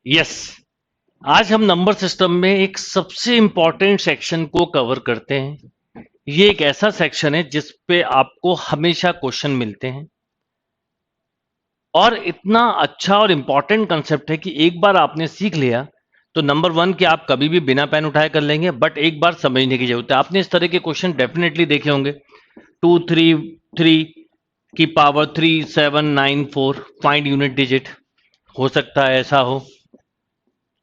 Yes, आज हम number system में एक सबसे इंपॉर्टेंट सेक्शन को कवर करते हैं। ये एक ऐसा सेक्शन है जिस पे आपको हमेशा क्वेश्चन मिलते हैं और इतना अच्छा और इंपॉर्टेंट कंसेप्ट है कि एक बार आपने सीख लिया तो नंबर वन कि आप कभी भी बिना पेन उठाए कर लेंगे, बट एक बार समझने की जरूरत है। आपने इस तरह के क्वेश्चन डेफिनेटली देखे होंगे। 2 3 3 की पावर 3 7 9 4 फाइंड यूनिट डिजिट, हो सकता है ऐसा हो।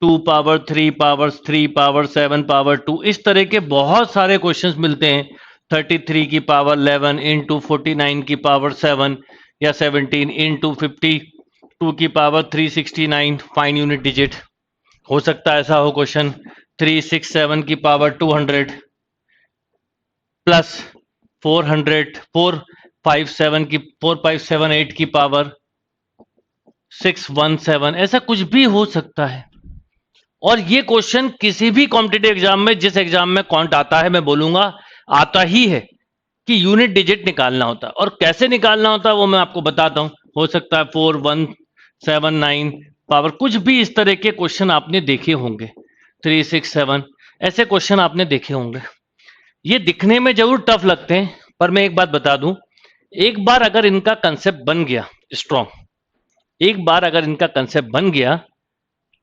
2 पावर 3 पावर्स 3 पावर 7 पावर 2, इस तरह के बहुत सारे क्वेश्चंस मिलते हैं। 33 की पावर 11 इंटू 49 की पावर 7 या 17 इंटू 52 की पावर 369 फाइन यूनिट डिजिट, हो सकता है ऐसा हो क्वेश्चन। 367 की पावर 200 प्लस 400 4578 की पावर 617, ऐसा कुछ भी हो सकता है। और ये क्वेश्चन किसी भी कॉम्पिटिटिव एग्जाम में, जिस एग्जाम में कॉन्ट आता है, मैं बोलूंगा आता ही है कि यूनिट डिजिट निकालना होता है। और कैसे निकालना होता है वो मैं आपको बताता हूं। हो सकता है 4179 पावर, कुछ भी इस तरह के क्वेश्चन आपने देखे होंगे। 367, ऐसे क्वेश्चन आपने देखे होंगे। ये दिखने में जरूर टफ लगते हैं, पर मैं एक बात बता दूं, एक बार अगर इनका कंसेप्ट बन गया स्ट्रॉन्ग, एक बार अगर इनका कंसेप्ट बन गया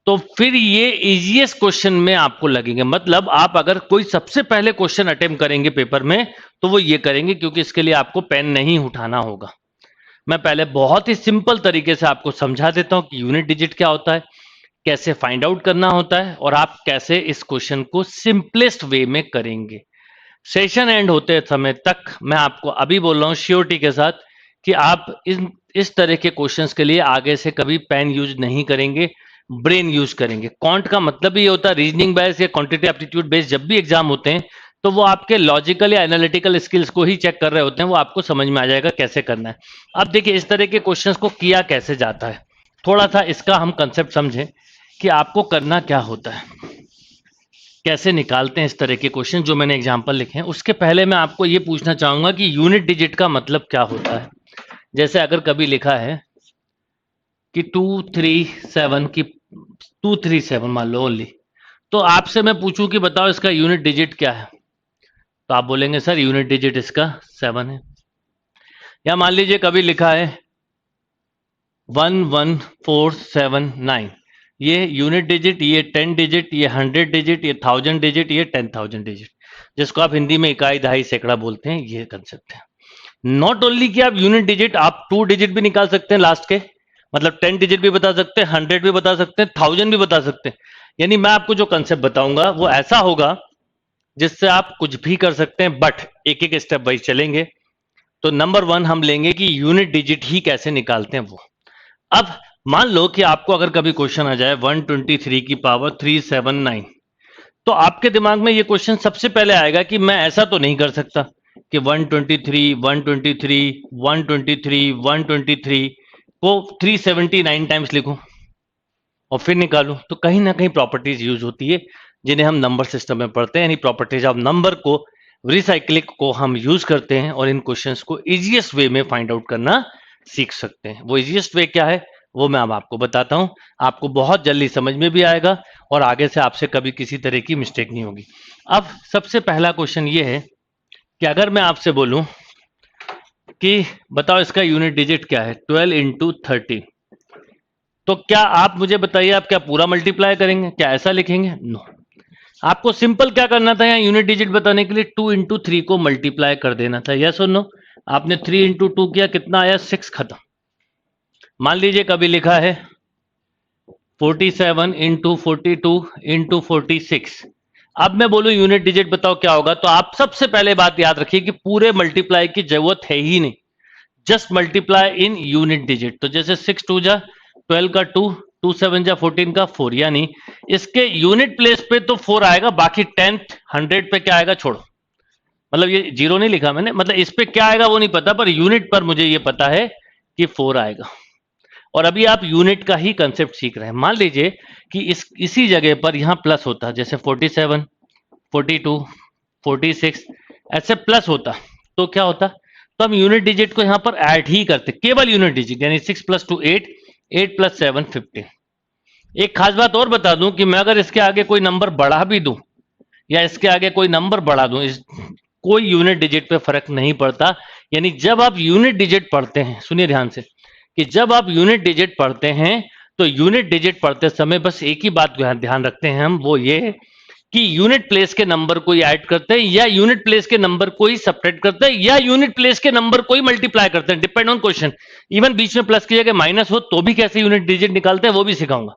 तो फिर ये इजीएस्ट क्वेश्चन में आपको लगेंगे। मतलब आप अगर कोई सबसे पहले क्वेश्चन अटेम्प्ट करेंगे पेपर में तो वो ये करेंगे, क्योंकि इसके लिए आपको पेन नहीं उठाना होगा। मैं पहले बहुत ही सिंपल तरीके से आपको समझा देता हूं कि यूनिट डिजिट क्या होता है, कैसे फाइंड आउट करना होता है, और आप कैसे इस क्वेश्चन को सिंपलेस्ट वे में करेंगे। सेशन एंड होते समय तक मैं आपको अभी बोल रहा हूं श्योरिटी के साथ कि आप इस तरह के क्वेश्चंस के लिए आगे से कभी पेन यूज नहीं करेंगे, ब्रेन यूज करेंगे। क्वांट का मतलब ही होता है रीजनिंग बेस्ड या क्वांटिटेटिव एप्टीट्यूड बेस्ड। जब भी एग्जाम होते हैं तो वो आपके लॉजिकल या एनालिटिकल स्किल्स को ही चेक कर रहे होते हैं, वो आपको समझ में आ जाएगा कैसे करना है। अब देखिए इस तरह के क्वेश्चंस को किया कैसे जाता है, थोड़ा सा इसका हम कंसेप्ट समझें कि आपको करना क्या होता है, कैसे निकालते हैं इस तरह के क्वेश्चन जो मैंने एग्जाम्पल लिखे हैं। उसके पहले मैं आपको ये पूछना चाहूंगा कि यूनिट डिजिट का मतलब क्या होता है। जैसे अगर कभी लिखा है कि 237 मान लो ओनली, तो आपसे मैं पूछूं कि बताओ इसका यूनिट डिजिट क्या है, तो आप बोलेंगे सर यूनिट डिजिट इसका 7 है। या मान लीजिए कभी लिखा है 11479, ये यूनिट डिजिट, ये 10 डिजिट, ये 100 डिजिट, ये 1000 डिजिट, ये 10,000 डिजिट, जिसको आप हिंदी में इकाई दहाई सैकड़ा बोलते हैं, ये कंसेप्ट है। नॉट ओनली कि आप यूनिट डिजिट, आप 2 डिजिट भी निकाल सकते हैं लास्ट के, मतलब 10 डिजिट भी बता सकते हैं, 100 भी बता सकते हैं, 1000 भी बता सकते हैं। यानी मैं आपको जो कंसेप्ट बताऊंगा वो ऐसा होगा जिससे आप कुछ भी कर सकते हैं, बट एक एक स्टेप वाइज चलेंगे। तो नंबर वन हम लेंगे कि यूनिट डिजिट ही कैसे निकालते हैं वो। अब मान लो कि आपको अगर कभी क्वेश्चन आ जाए 123 की पावर 379, तो आपके दिमाग में ये क्वेश्चन सबसे पहले आएगा कि मैं ऐसा तो नहीं कर सकता कि 123 123 123 123 को 379 टाइम्स लिखूं और फिर निकालूं। तो कहीं ना कहीं प्रॉपर्टीज यूज होती है जिन्हें हम नंबर सिस्टम में पढ़ते हैं, यानी प्रॉपर्टीज ऑफ नंबर को, रिसाइक्लिंग को हम यूज करते हैं और इन क्वेश्चंस को इजीएस्ट वे में फाइंड आउट करना सीख सकते हैं। वो इजीएस्ट वे क्या है वो मैं अब आपको बताता हूं, आपको बहुत जल्दी समझ में भी आएगा और आगे से आपसे कभी किसी तरह की मिस्टेक नहीं होगी। अब सबसे पहला क्वेश्चन ये है कि अगर मैं आपसे बोलूं कि बताओ इसका यूनिट डिजिट क्या है 12 इंटू 30, तो क्या आप मुझे बताइए आप क्या पूरा मल्टीप्लाई करेंगे, क्या ऐसा लिखेंगे? नो, आपको सिंपल क्या करना था, यहाँ यूनिट डिजिट बताने के लिए 2 इंटू 3 को मल्टीप्लाई कर देना था। यस और नो? आपने 3 इंटू 2 किया, कितना आया? 6, खत्म। मान लीजिए कभी लिखा है 47 इंटू 42 इंटू 46, अब मैं बोलूं यूनिट डिजिट बताओ क्या होगा, तो आप सबसे पहले बात याद रखिए कि पूरे मल्टीप्लाई की जरूरत है ही नहीं, just multiply in unit digit. तो जैसे 6 2 जा 12 का 2, 2 7 जा 14 का 4, यानी इसके यूनिट प्लेस पे तो 4 आएगा, बाकी 10th 100 पे क्या आएगा छोड़ो, मतलब ये जीरो नहीं लिखा मैंने, मतलब इस पे क्या आएगा वो नहीं पता, पर यूनिट पर मुझे ये पता है कि 4 आएगा। और अभी आप यूनिट का ही कंसेप्ट सीख रहे हैं। मान लीजिए कि इसी जगह पर यहां प्लस होता, जैसे 47 42 46 ऐसे प्लस होता, तो क्या होता, तो हम यूनिट डिजिट को यहां पर ऐड ही करते, केवल यूनिट डिजिट, यानी 6 + 2 8, 8 + 7 15। एक खास बात और बता दूं कि मैं अगर इसके आगे कोई नंबर बढ़ा भी दूं या इसके आगे कोई नंबर बढ़ा दूं, कोई यूनिट डिजिट पे फर्क नहीं पड़ता। यानी जब आप यूनिट डिजिट पढ़ते हैं, सुनिए ध्यान से, कि जब आप यूनिट डिजिट पढ़ते हैं तो यूनिट डिजिट पढ़ते समय बस एक ही बात ध्यान रखते हैं हम, वो ये कि यूनिट प्लेस के नंबर को ही ऐड करते हैं या यूनिट प्लेस के नंबर को ही सब्ट्रैक्ट करते हैं या यूनिट प्लेस के नंबर को ही मल्टीप्लाई करते हैं, डिपेंड ऑन क्वेश्चन। इवन बीच में प्लस की जगह माइनस हो तो भी कैसे यूनिट डिजिट निकालते हैं वो भी सिखाऊंगा।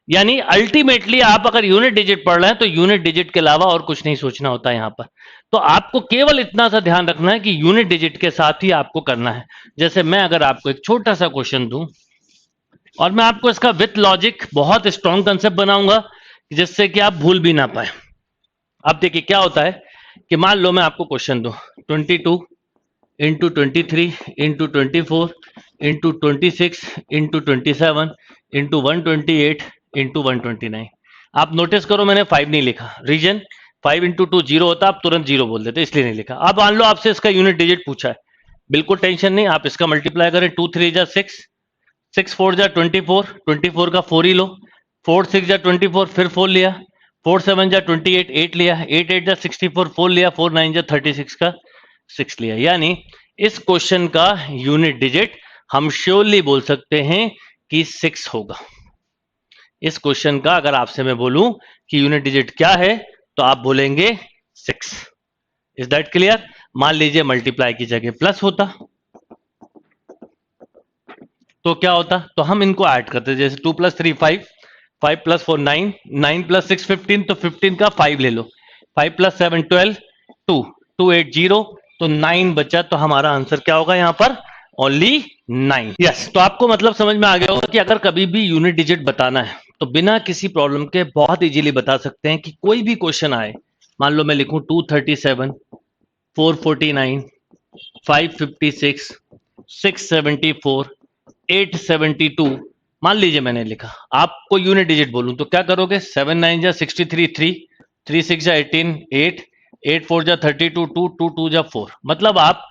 यानी अल्टीमेटली आप अगर यूनिट डिजिट पढ़ रहे हैं तो यूनिट डिजिट के अलावा और कुछ नहीं सोचना होता है यहां पर। तो आपको केवल इतना सा ध्यान रखना है कि यूनिट डिजिट के साथ ही आपको करना है। जैसे मैं अगर आपको एक छोटा सा क्वेश्चन दूं और मैं आपको इसका विथ लॉजिक बहुत स्ट्रॉन्ग कंसेप्ट बनाऊंगा जिससे कि आप भूल भी ना पाए। अब देखिए क्या होता है कि मान लो मैं आपको क्वेश्चन दूं 22 into 23 into 24 into 26 into 27 into 128 into 129। आप नोटिस करो मैंने 5 नहीं लिखा, रीजन 5 इंटू 2 जीरो होता, आप तुरंत जीरो बोल देते इसलिए नहीं लिखा। अब मान लो आपसे इसका यूनिट डिजिट पूछा है, बिल्कुल टेंशन नहीं, आप इसका मल्टीप्लाई करें 2 3 जा 6, 6 4 जा 24, 24 का 4 ही लो, 4 6 जा 24 फिर 4 लिया, 4 7 जा 28 8 लिया, 8 8 जा 64 4 लिया, 4 9 जा 36 का 6 लिया। यानी इस क्वेश्चन का यूनिट डिजिट हम श्योरली बोल सकते हैं कि 6 होगा। इस क्वेश्चन का अगर आपसे मैं बोलूं कि यूनिट डिजिट क्या है तो आप बोलेंगे 6। Is that clear? मान लीजिए मल्टीप्लाई की जगह प्लस होता तो क्या होता, तो हम इनको ऐड करते, जैसे 2 + 3 5, 5 + 4 9, 9 + 6 15, तो 15 का 5 ले लो, 5 + 7 12, 2 2 8 0, तो 9 बचा, तो हमारा आंसर क्या होगा यहाँ पर? ओनली 9। यस, तो आपको मतलब समझ में आ गया होगा कि अगर कभी भी यूनिट डिजिट बताना है तो बिना किसी प्रॉब्लम के बहुत इजीली बता सकते हैं कि कोई भी क्वेश्चन आए, मान लो मैं लिखूं 237, 449, 556, 674, 872, मान लीजिए मैंने लिखा, आपको यूनिट डिजिट बोलूं तो क्या करोगे? 7 9 जा 63 3, 3 6 जा 18 8, 8 4 जा 32 2, 2 2 जा 4। मतलब आप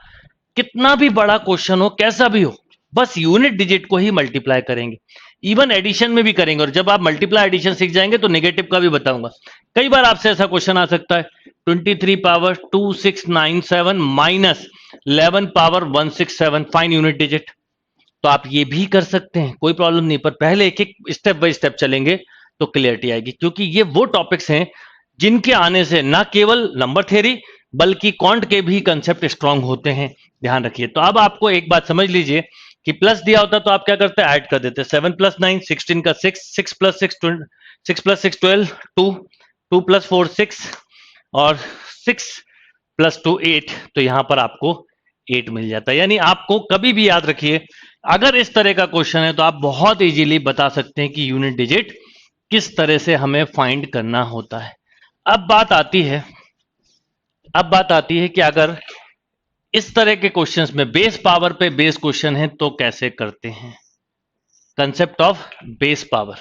कितना भी बड़ा क्वेश्चन हो, कैसा भी हो, बस यूनिट डिजिट को ही मल्टीप्लाई करेंगे। इवन एडिशन में भी करेंगे, और जब आप मल्टीप्लाई एडिशन सीख जाएंगे तो नेगेटिव का भी बताऊंगा। कई बार आपसे ऐसा क्वेश्चन आ सकता है 23 power 2697 minus 11 power 167, fine unit digit. तो आप ये भी कर सकते हैं, कोई प्रॉब्लम नहीं, पर पहले एक एक स्टेप बाय स्टेप चलेंगे तो क्लियरिटी आएगी, क्योंकि ये वो टॉपिक्स हैं जिनके आने से ना केवल नंबर थ्योरी बल्कि क्वांट के भी कंसेप्ट स्ट्रांग होते हैं, ध्यान रखिए। तो अब आपको एक बात समझ लीजिए कि प्लस दिया होता तो आप क्या करते हैं? ऐड कर देते। 7 + 9 16 का 6, 6 + 6 6 + 6 12, 2 2 + 4 6 और 6 + 2 8, तो यहां पर आपको 8 मिल जाता है। यानी आपको कभी भी याद रखिए, अगर इस तरह का क्वेश्चन है तो आप बहुत इजीली बता सकते हैं कि यूनिट डिजिट किस तरह से हमें फाइंड करना होता है। अब बात आती है कि अगर इस तरह के क्वेश्चंस में बेस पावर पे बेस क्वेश्चन है तो कैसे करते हैं? कंसेप्ट ऑफ बेस पावर,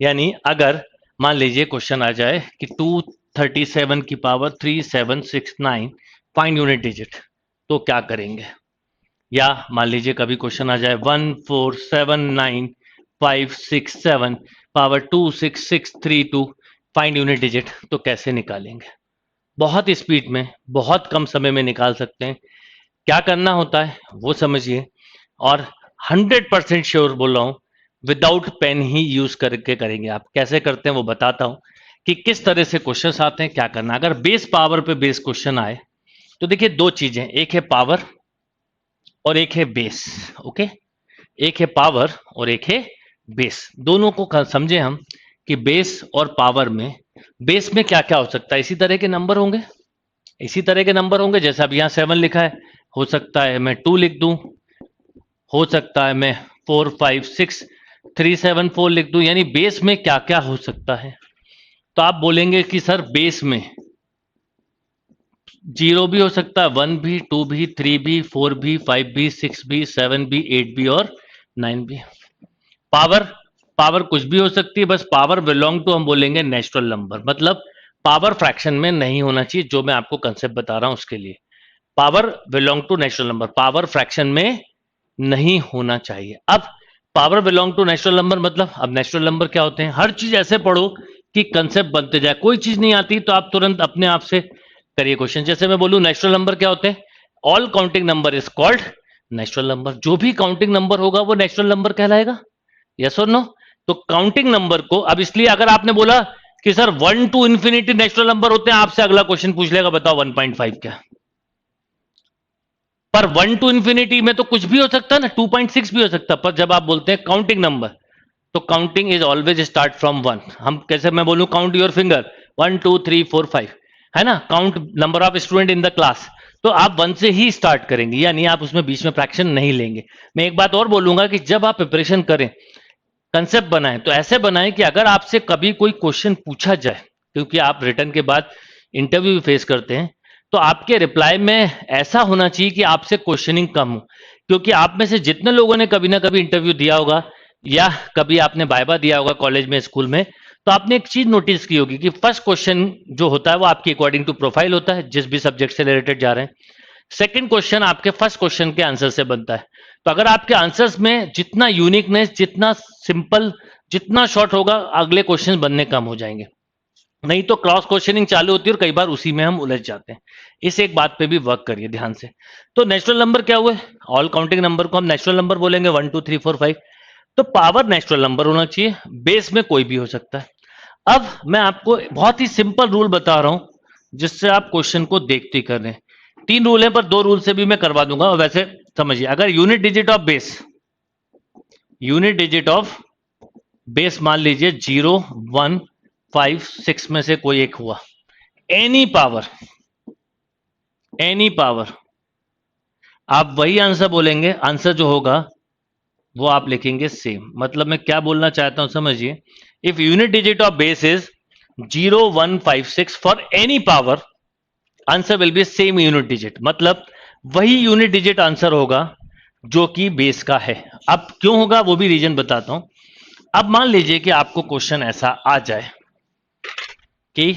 यानी अगर मान लीजिए क्वेश्चन आ जाए कि 237 की पावर 3769 फाइंड यूनिट डिजिट, तो क्या करेंगे? या मान लीजिए कभी क्वेश्चन आ जाए 1479567 पावर 26632 फाइंड यूनिट डिजिट, तो कैसे निकालेंगे? बहुत स्पीड में, बहुत कम समय में निकाल सकते हैं। क्या करना होता है वो समझिए, और 100% श्योर बोल रहा हूं, विदाउट पेन ही यूज करके करेंगे। आप कैसे करते हैं वो बताता हूं कि किस तरह से क्वेश्चन आते हैं, क्या करना। अगर बेस पावर पे बेस क्वेश्चन आए तो देखिए दो चीजें, एक है पावर और एक है बेस। ओके, एक है पावर और एक है बेस। दोनों को समझे हम कि बेस और पावर में, बेस में क्या क्या हो सकता है? इसी तरह के नंबर होंगे, इसी तरह के नंबर होंगे, जैसे अब यहाँ 7 लिखा है, हो सकता है मैं 2 लिख दूं, हो सकता है मैं 4 5 6 3 7 4 लिख दूं। यानी बेस में क्या क्या हो सकता है? तो आप बोलेंगे कि सर बेस में 0 भी हो सकता है, 1 भी, 2 भी, 3 भी, 4 भी, 5 भी, 6 भी, 7 भी, 8 भी और 9 भी। पावर, पावर कुछ भी हो सकती है, बस पावर बिलोंग टू हम बोलेंगे नेचुरल नंबर, मतलब पावर फ्रैक्शन में नहीं होना चाहिए। जो मैं आपको कंसेप्ट बता रहा हूं उसके लिए, power belong to natural number, power fraction में नहीं होना चाहिए। अब power belong to natural number, मतलब अब नेचुरल नंबर क्या होते हैं, हर चीज ऐसे पढ़ो कि कंसेप्ट बनते जाए। कोई चीज नहीं आती तो आप तुरंत अपने आप से करिए क्वेश्चन। जैसे मैं बोलूं नेचुरल नंबर क्या होते हैं, all counting number is called natural number. जो भी काउंटिंग नंबर होगा वो नेचुरल नंबर कहलाएगा, यस और नो। तो काउंटिंग नंबर को, अब इसलिए अगर आपने बोला कि sir 1 to infinity natural number होते हैं, आपसे अगला क्वेश्चन पूछ लेगा बताओ 1.5 क्या। पर 1 टू इंफिनिटी में तो कुछ भी हो सकता है ना, 2.6 भी हो सकता है। पर जब आप बोलते हैं काउंटिंग नंबर, तो counting is always start from 1। हम कैसे, मैं बोलूं काउंट योर फिंगर 1 2 3 4 5, है ना, count number of student in the class, तो आप 1 से ही स्टार्ट करेंगे, यानी आप उसमें बीच में फ्रैक्शन नहीं लेंगे। मैं एक बात और बोलूंगा कि जब आप प्रिपरेशन करें, कंसेप्ट बनाएं तो ऐसे बनाएं कि अगर आपसे कभी कोई क्वेश्चन पूछा जाए, क्योंकि आप रिटर्न के बाद इंटरव्यू भी फेस करते हैं, तो आपके रिप्लाई में ऐसा होना चाहिए कि आपसे क्वेश्चनिंग कम हो। क्योंकि आप में से जितने लोगों ने कभी ना कभी इंटरव्यू दिया होगा या कभी आपने वाइवा दिया होगा कॉलेज में, स्कूल में, तो आपने एक चीज नोटिस की होगी कि फर्स्ट क्वेश्चन जो होता है वो आपकी अकॉर्डिंग टू प्रोफाइल होता है, जिस भी सब्जेक्ट से रिलेटेड जा रहे हैं। सेकंड क्वेश्चन आपके फर्स्ट क्वेश्चन के आंसर से बनता है। तो अगर आपके आंसर्स में जितना यूनिकनेस, जितना सिंपल, जितना शॉर्ट होगा, अगले क्वेश्चन बनने कम हो जाएंगे। नहीं तो क्रॉस क्वेश्चनिंग चालू होती है और कई बार उसी में हम उलझ जाते हैं। इस एक बात पे भी वर्क करिए ध्यान से। तो नेचुरल नंबर क्या हुए, ऑल काउंटिंग नंबर को हम नेचुरल नंबर बोलेंगे, 1 2 3 4 5। तो पावर नेचुरल नंबर होना चाहिए, बेस में कोई भी हो सकता है। अब मैं आपको बहुत ही सिंपल रूल बता रहा हूं जिससे आप क्वेश्चन को देखते कर रहे हैं। 3 रूल है, पर 2 रूल से भी मैं करवा दूंगा। और वैसे समझिए, अगर unit digit of base, unit digit of base मान लीजिए 0 1 5 6 में से कोई एक हुआ, एनी पावर, एनी पावर, आप वही आंसर बोलेंगे। आंसर जो होगा वो आप लिखेंगे सेम। मतलब मैं क्या बोलना चाहता हूं समझिए, if unit digit of base is 0 1 5 6 for any power, answer will B same unit digit. मतलब वही यूनिट डिजिट आंसर होगा जो कि बेस का है। अब क्यों होगा वो भी रीजन बताता हूं। अब मान लीजिए कि आपको क्वेश्चन ऐसा आ जाए कि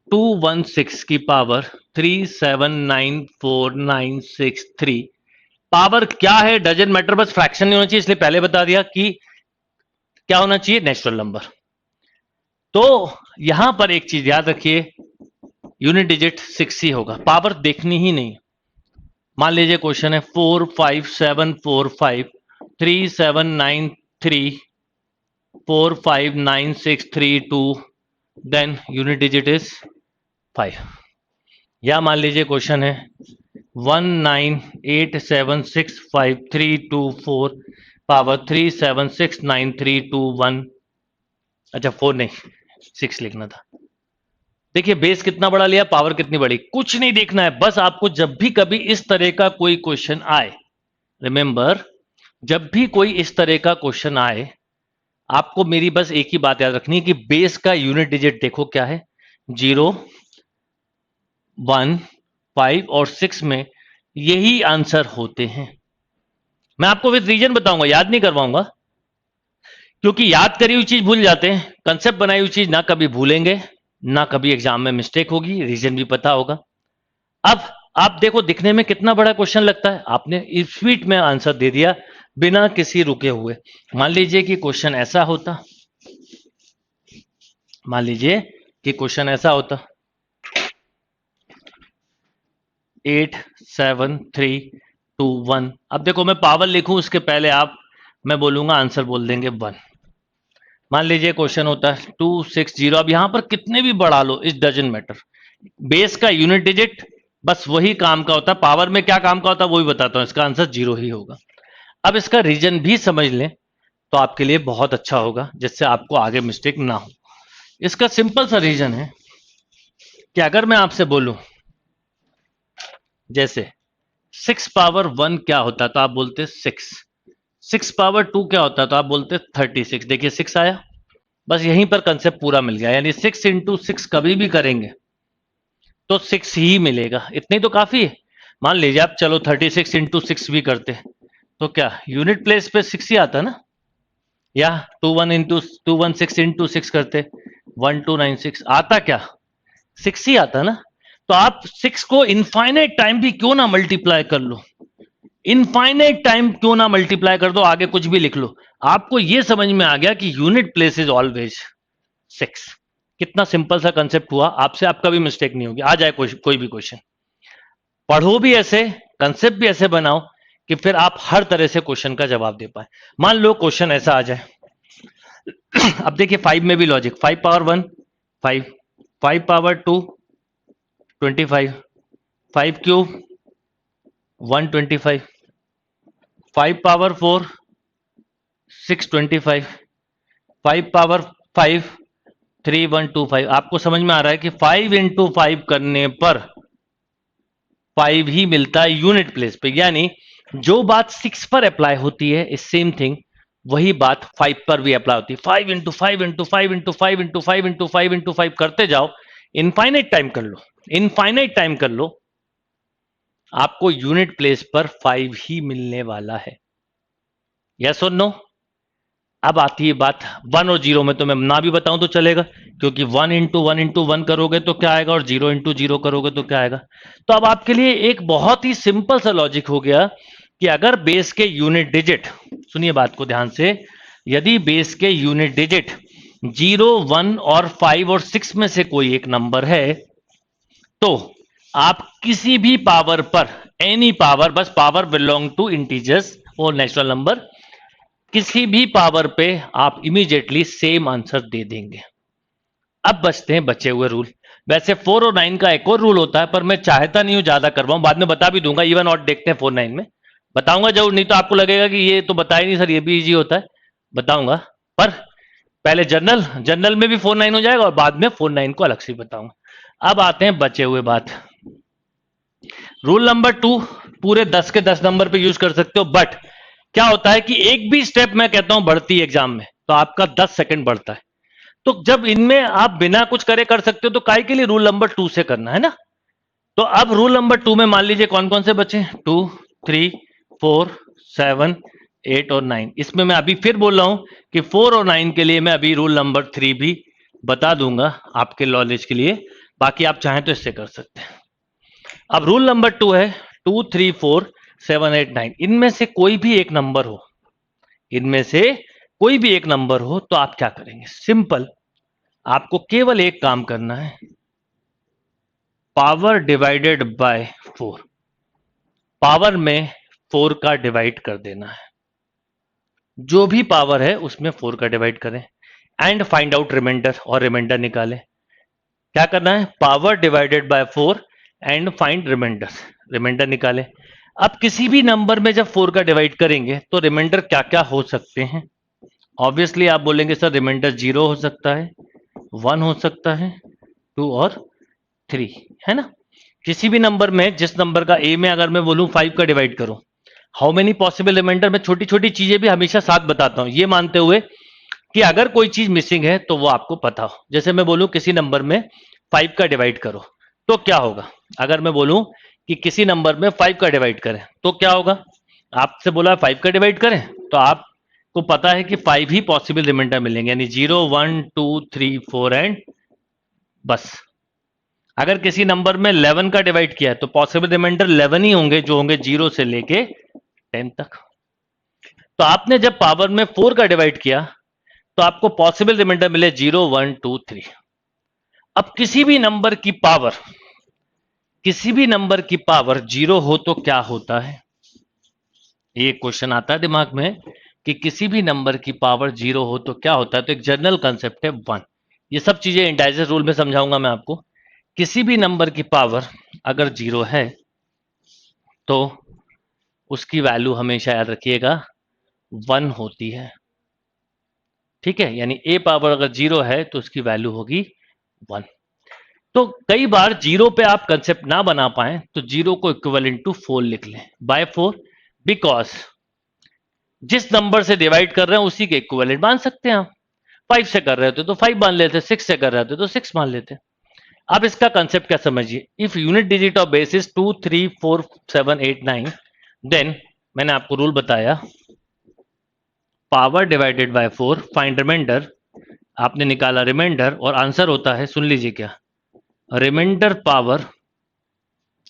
216 की पावर 3794963, पावर क्या है डजंट मैटर, बस फ्रैक्शन नहीं होना चाहिए, इसलिए पहले बता दिया कि क्या होना चाहिए, नेचुरल नंबर। तो यहां पर एक चीज याद रखिए, यूनिट डिजिट 6 ही होगा, पावर देखनी ही नहीं। मान लीजिए क्वेश्चन है 4574539345963 देन यूनिट डिजिट इज 5। या मान लीजिए क्वेश्चन है 19876532 पावर 3769321, अच्छा 4 नहीं 6 लिखना था। देखिए बेस कितना बड़ा लिया, पावर कितनी बड़ी, कुछ नहीं देखना है। बस आपको जब भी कभी इस तरह का कोई क्वेश्चन आए, रिमेंबर, जब भी कोई इस तरह का क्वेश्चन आए, आपको मेरी बस एक ही बात याद रखनी है कि बेस का यूनिट डिजिट देखो क्या है, 0 1 5 और 6 में यही आंसर होते हैं। मैं आपको विद रीजन बताऊंगा, याद नहीं करवाऊंगा, क्योंकि याद करी हुई चीज भूल जाते हैं, कंसेप्ट बनाई हुई चीज ना कभी भूलेंगे, ना कभी एग्जाम में मिस्टेक होगी, रीजन भी पता होगा। अब आप देखो दिखने में कितना बड़ा क्वेश्चन लगता है, आपने इस स्पीड में आंसर दे दिया बिना किसी रुके हुए। मान लीजिए कि क्वेश्चन ऐसा होता, मान लीजिए कि क्वेश्चन ऐसा होता 8 7 3 2 1। अब देखो मैं पावर लिखूं उसके पहले मैं बोलूंगा आंसर बोल देंगे 1। मान लीजिए क्वेश्चन होता है 260। अब यहां पर कितने भी बढ़ा लो, इट डजंट मैटर, बेस का यूनिट डिजिट बस वही काम का होता है। पावर में क्या काम का होता है वो भी बताता हूं, इसका आंसर 0 ही होगा। अब इसका रीजन भी समझ लें तो आपके लिए बहुत अच्छा होगा, जिससे आपको आगे मिस्टेक ना हो। इसका सिंपल सा रीजन है कि अगर मैं आपसे बोलूं जैसे 6 पावर 1 क्या होता, तो आप बोलते 6, 6 पावर 2 क्या होता है, तो आप बोलते 36। देखिए 6 आया, बस यहीं पर कंसेप्ट पूरा मिल गया। यानी 6 इंटू 6 कभी भी करेंगे तो 6 ही मिलेगा, इतनी तो काफी है। मान लीजिए आप चलो 36 इंटू 6 भी करते तो क्या यूनिट प्लेस पे 6 ही आता ना, या 216 इंटू 6 करते 1296, आता क्या 6 ही आता ना। तो आप 6 को इनफाइनाइट टाइम भी क्यों ना मल्टीप्लाई कर लो, इनफाइनाइट टाइम क्यों ना मल्टीप्लाई कर दो, आगे कुछ भी लिख लो, आपको यह समझ में आ गया कि यूनिट प्लेस इज ऑलवेज 6। कितना सिंपल सा कंसेप्ट हुआ, आपसे आपका भी मिस्टेक नहीं होगी। आ जाए कोई भी क्वेश्चन, पढ़ो भी ऐसे, कंसेप्ट भी ऐसे बनाओ कि फिर आप हर तरह से क्वेश्चन का जवाब दे पाए। मान लो क्वेश्चन ऐसा आ जाए, अब देखिए 5 में भी logic, 5 power 1 5, 5 power 2 25, 5 cube 125, 5 power 4 625, 5 power 5 3125। आपको समझ में आ रहा है कि 5 इंटू 5 करने पर 5 ही मिलता है यूनिट प्लेस पे, यानी जो बात 6 पर अप्लाई होती है इस सेम थिंग वही बात 5 पर भी अप्लाई होती है। 5 into 5 into 5 into 5 into 5 into 5 into 5 करते जाओ, इनफाइनाइट टाइम कर लो, इनफाइनाइट टाइम कर लो, आपको यूनिट प्लेस पर 5 ही मिलने वाला है। यस और नो? अब आती है बात 1 और 0 में, तो मैं ना भी बताऊं तो चलेगा, क्योंकि 1 इंटू 1 इंटू 1 करोगे तो क्या आएगा और 0 इंटू 0 करोगे तो क्या आएगा। तो अब आपके लिए एक बहुत ही सिंपल सा लॉजिक हो गया कि अगर बेस के यूनिट डिजिट, सुनिए बात को ध्यान से, यदि बेस के यूनिट डिजिट 0 1 और 5 और 6 में से कोई एक नंबर है, तो आप किसी भी पावर पर, एनी पावर, बस पावर बिलोंग टू इंटीजर्स और नेचुरल नंबर, किसी भी पावर पे आप इमीडिएटली सेम आंसर दे देंगे। अब बचते हैं बचे हुए रूल। वैसे 4 और 9 का एक और रूल होता है, पर मैं चाहता नहीं हूं ज्यादा करवाऊं, बाद में बता भी दूंगा। इवन और देखते हैं 4 9 में बताऊंगा जरूर, नहीं तो आपको लगेगा कि ये तो बताया नहीं सर, ये भी इजी होता है, बताऊंगा। पर पहले जनरल में भी 4 9 हो जाएगा और बाद में 4 9 को अलग से बताऊंगा। अब आते हैं बचे हुए बात। रूल नंबर 2 पूरे 10 के 10 नंबर पे यूज कर सकते हो, बट क्या होता है कि एक भी स्टेप मैं कहता हूं बढ़ती एग्जाम में तो आपका 10 सेकंड बढ़ता है। तो जब इनमें आप बिना कुछ करे कर सकते हो तो काय के लिए रूल नंबर 2 से करना है ना। तो अब रूल नंबर 2 में मान लीजिए कौन कौन से बचे, 2 3 4 7 8 और 9। इसमें मैं अभी फिर बोल रहा हूं कि 4 और 9 के लिए मैं अभी रूल नंबर 3 भी बता दूंगा आपके नॉलेज के लिए, बाकी आप चाहें तो इससे कर सकते हैं। अब रूल नंबर 2 है 2 3 4 7 8 9, इनमें से कोई भी एक नंबर हो, इनमें से कोई भी एक नंबर हो तो आप क्या करेंगे, सिंपल, आपको केवल एक काम करना है, पावर डिवाइडेड बाय 4, पावर में 4 का डिवाइड कर देना है, जो भी पावर है उसमें 4 का डिवाइड करें, एंड फाइंड आउट रिमाइंडर, और रिमाइंडर निकालें। क्या करना है, power divided by 4 and find remainder, remainder निकालें। अब किसी भी नंबर में जब 4 का डिवाइड करेंगे तो रिमाइंडर क्या क्या हो सकते हैं, ऑब्वियसली आप बोलेंगे सर रिमाइंडर 0 हो सकता है, 1 हो सकता है, 2 और 3, है ना। किसी भी नंबर में, जिस नंबर का ए में अगर मैं बोलूं 5 का डिवाइड करो, हाउ मेनी पॉसिबल रिमाइंडर, मैं छोटी छोटी चीजें भी हमेशा साथ बताता हूं, ये मानते हुए कि अगर कोई चीज मिसिंग है तो वो आपको पता हो। जैसे मैं बोलूं किसी नंबर में 5 का डिवाइड करो तो क्या होगा, अगर मैं बोलूं कि किसी नंबर में 5 का डिवाइड करें तो क्या होगा, आपसे बोला 5 का डिवाइड करें तो आपको पता है कि 5 ही पॉसिबल रिमाइंडर मिलेंगे, यानी 0 1 2 3 4 एंड बस। अगर किसी नंबर में 11 का डिवाइड किया है तो पॉसिबल रिमाइंडर 11 ही होंगे, जो होंगे 0 से लेके 10 तक। तो आपने जब पावर में 4 का डिवाइड किया तो आपको पॉसिबल रिमाइंडर मिले 0 1 2 3। अब किसी भी नंबर की पावर, किसी भी नंबर की पावर 0 हो तो क्या होता है, ये क्वेश्चन आता है दिमाग में कि किसी भी नंबर की पावर 0 हो तो क्या होता है। तो एक जनरल कंसेप्ट है 1, ये सब चीजें इंडाइजेस रूल में समझाऊंगा मैं आपको। किसी भी नंबर की पावर अगर 0 है तो उसकी वैल्यू हमेशा याद रखिएगा 1 होती है, ठीक है, यानी ए पावर अगर 0 है तो उसकी वैल्यू होगी 1। तो कई बार 0 पे आप कंसेप्ट ना बना पाए तो 0 को इक्विवेलेंट टू 4 लिख लें, बाय 4, बिकॉज जिस नंबर से डिवाइड कर रहे हैं उसी के इक्विवेलेंट मान सकते हैं आप। 5 से कर रहे होते तो 5 मान लेते, 6 से कर रहे होते तो 6 मान लेते। अब इसका कंसेप्ट क्या समझिए, if unit digit of base is 2 3 4 7 8 9, then मैंने आपको रूल बताया, power divided by 4, find remainder, आपने निकाला रिमाइंडर और आंसर होता है, सुन लीजिए क्या, रिमाइंडर पावर,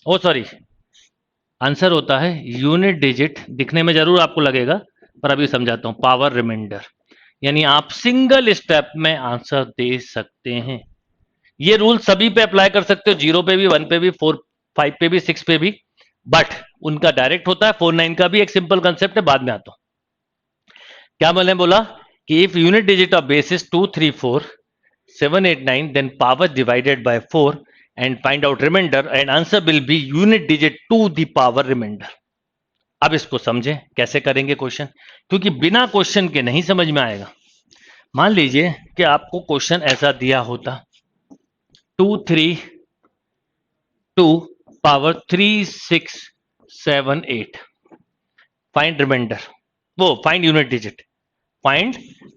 ओ सॉरी, आंसर होता है यूनिट डिजिट, दिखने में जरूर आपको लगेगा पर अभी समझाता हूं, पावर रिमाइंडर। यानी आप सिंगल स्टेप में आंसर दे सकते हैं। ये रूल सभी पे अप्लाई कर सकते हो, 0 पे भी, 1 पे भी, 4 5 पे भी, 6 पे भी, बट उनका डायरेक्ट होता है। 4 9 का भी एक सिंपल कंसेप्ट है, बाद में आता हूं। क्या मैंने बोला कि if unit digit of base is 2 3 4 7 8 9 then power divided by 4 and find out remainder and answer will be unit digit to the power remainder. अब इसको समझें कैसे करेंगे क्वेश्चन, क्योंकि बिना क्वेश्चन के नहीं समझ में आएगा। मान लीजिए कि आपको क्वेश्चन ऐसा दिया होता 2 3 2 पावर 3 6 7 8 फाइंड रिमाइंडर, वो find unit digit, find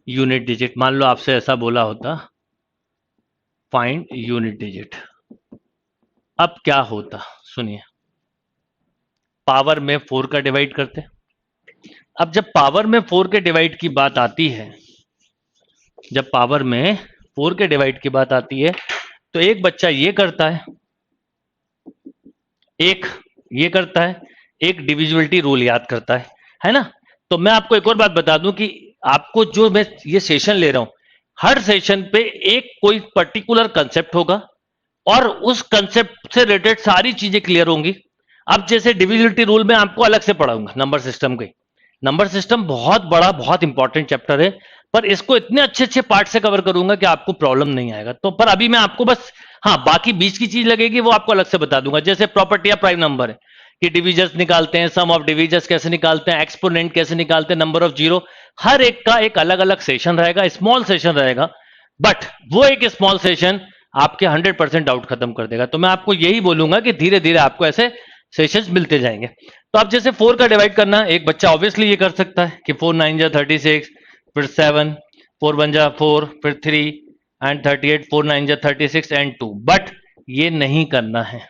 unit digit. मान लो आपसे ऐसा बोला होता फाइंड यूनिट डिजिट, अब क्या होता सुनिए। पावर में 4 का डिवाइड करते। अब जब पावर में 4 के डिवाइड की बात आती है, जब पावर में 4 के डिवाइड की बात आती है, तो एक बच्चा ये करता है, एक ये करता है, एक डिविजिबिलिटी रूल याद करता है ना। तो मैं आपको एक और बात बता दूं कि आपको जो मैं ये सेशन ले रहा हूं, हर सेशन पे एक कोई पर्टिकुलर कंसेप्ट होगा और उस कंसेप्ट से रिलेटेड सारी चीजें क्लियर होंगी। अब जैसे डिविजिबिलिटी रूल में आपको अलग से पढ़ाऊंगा, नंबर सिस्टम के, नंबर सिस्टम बहुत बड़ा बहुत इंपॉर्टेंट चैप्टर है, पर इसको इतने अच्छे अच्छे पार्ट से कवर करूंगा कि आपको प्रॉब्लम नहीं आएगा। तो पर अभी मैं आपको बस, हाँ बाकी बीच की चीज लगेगी वो आपको अलग से बता दूंगा। जैसे प्रॉपर्टी ऑफ प्राइम नंबर है कि डिविजर्स निकालते हैं, सम ऑफ डिविजर्स कैसे निकालते हैं, एक्सपोनेंट कैसे निकालते हैं, नंबर ऑफ जीरो, हर एक का एक अलग अलग सेशन रहेगा, स्मॉल सेशन रहेगा, बट वो एक स्मॉल सेशन आपके 100% डाउट खत्म कर देगा। तो मैं आपको यही बोलूंगा कि धीरे धीरे आपको ऐसे सेशंस मिलते जाएंगे। तो अब जैसे 4 का डिवाइड करना, एक बच्चा ऑब्वियसली ये कर सकता है कि 4 9 जा 36, फिर 7, 4 1 जा 4, फिर 3 एंड 38, 4 9 जा 36 एंड 2, बट ये नहीं करना है।